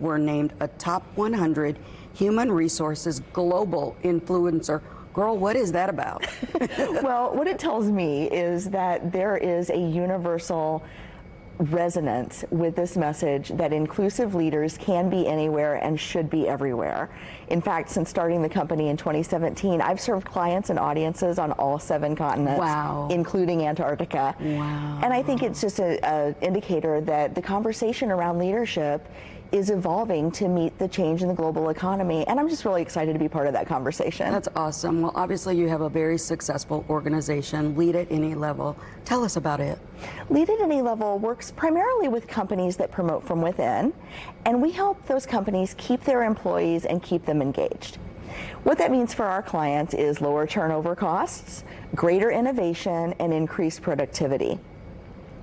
were named a top 100 human resources global influencer. Girl, what is that about? Well, what it tells me is that there is a universal resonance with this message that inclusive leaders can be anywhere and should be everywhere. In fact, since starting the company in 2017, I've served clients and audiences on all 7 continents, wow, including Antarctica. Wow. And I think it's just an indicator that the conversation around leadership is evolving to meet the change in the global economy, and I'm just really excited to be part of that conversation. That's awesome. Well, obviously you have a very successful organization, Lead at Any Level. Tell us about it. Lead at Any Level works primarily with companies that promote from within, and we help those companies keep their employees and keep them engaged. What that means for our clients is lower turnover costs, greater innovation, and increased productivity.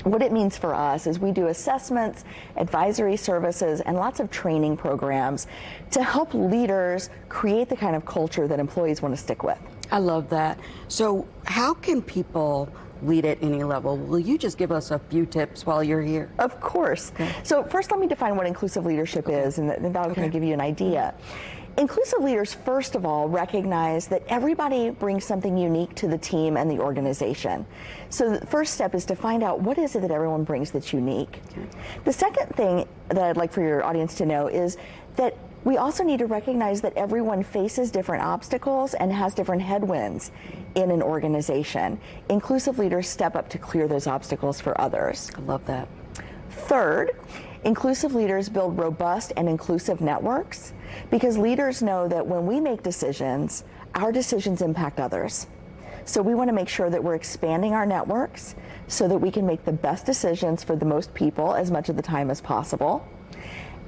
What it means for us is we do assessments, advisory services, and lots of training programs to help leaders create the kind of culture that employees want to stick with. I love that. So how can people lead at any level? Will you just give us a few tips while you're here? Of course. Okay. So first let me define what inclusive leadership is, and that'll kind of give you an idea. Inclusive leaders, first of all, recognize that everybody brings something unique to the team and the organization. So the first step is to find out what is it that everyone brings that's unique. Okay. The second thing that I'd like for your audience to know is that we also need to recognize that everyone faces different obstacles and has different headwinds in an organization. Inclusive leaders step up to clear those obstacles for others. I love that. Third, inclusive leaders build robust and inclusive networks, because leaders know that when we make decisions, our decisions impact others. So we want to make sure that we're expanding our networks so that we can make the best decisions for the most people as much of the time as possible.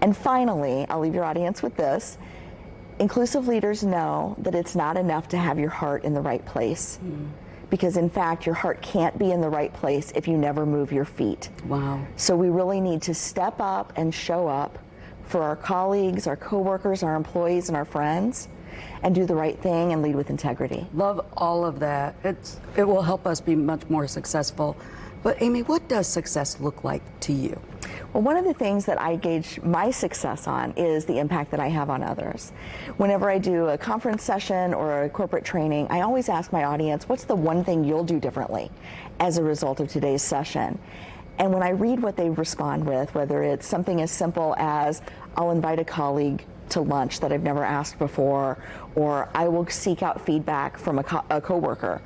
And finally, I'll leave your audience with this. Inclusive leaders know that it's not enough to have your heart in the right place. Because in fact, your heart can't be in the right place if you never move your feet. Wow. So we really need to step up and show up for our colleagues, our coworkers, our employees, and our friends, and do the right thing and lead with integrity. Love all of that. It will help us be much more successful. But Amy, what does success look like to you? Well, one of the things that I gauge my success on is the impact that I have on others. Whenever I do a conference session or a corporate training, I always ask my audience, what's the one thing you'll do differently as a result of today's session? And when I read what they respond with, whether it's something as simple as, I'll invite a colleague to lunch that I've never asked before, or I will seek out feedback from a coworker,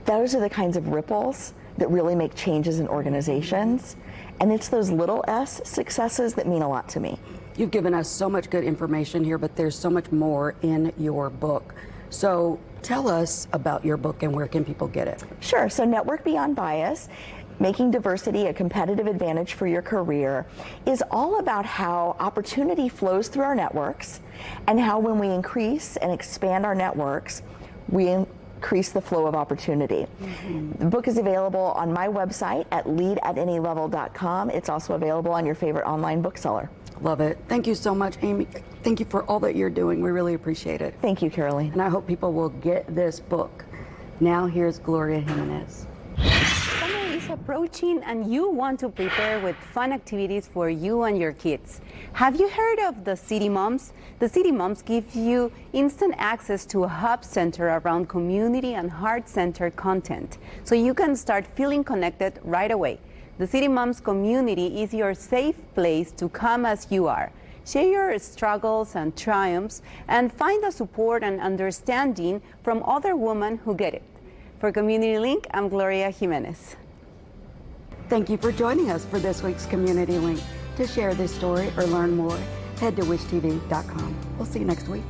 those are the kinds of ripples that really make changes in organizations. And it's those little s successes that mean a lot to me. You've given us so much good information here, but there's so much more in your book. So tell us about your book and where can people get it? Sure. So Network Beyond Bias, Making Diversity a Competitive Advantage for Your Career, is all about how opportunity flows through our networks and how when we increase and expand our networks, we increase the flow of opportunity. The book is available on my website at leadatanylevel.com. It's also available on your favorite online bookseller. Love it. Thank you so much, Amy. Thank you for all that you're doing. We really appreciate it. Thank you, Caroline. And I hope people will get this book. Now here's Gloria Jimenez. Summer is approaching and you want to prepare with fun activities for you and your kids. Have you heard of the City Moms? The City Moms give you instant access to a hub center around community and heart-centered content, so you can start feeling connected right away. The City Moms community is your safe place to come as you are. Share your struggles and triumphs and find the support and understanding from other women who get it. For Community Link, I'm Gloria Jimenez. Thank you for joining us for this week's Community Link. To share this story or learn more, head to WISHTV8.com. We'll see you next week.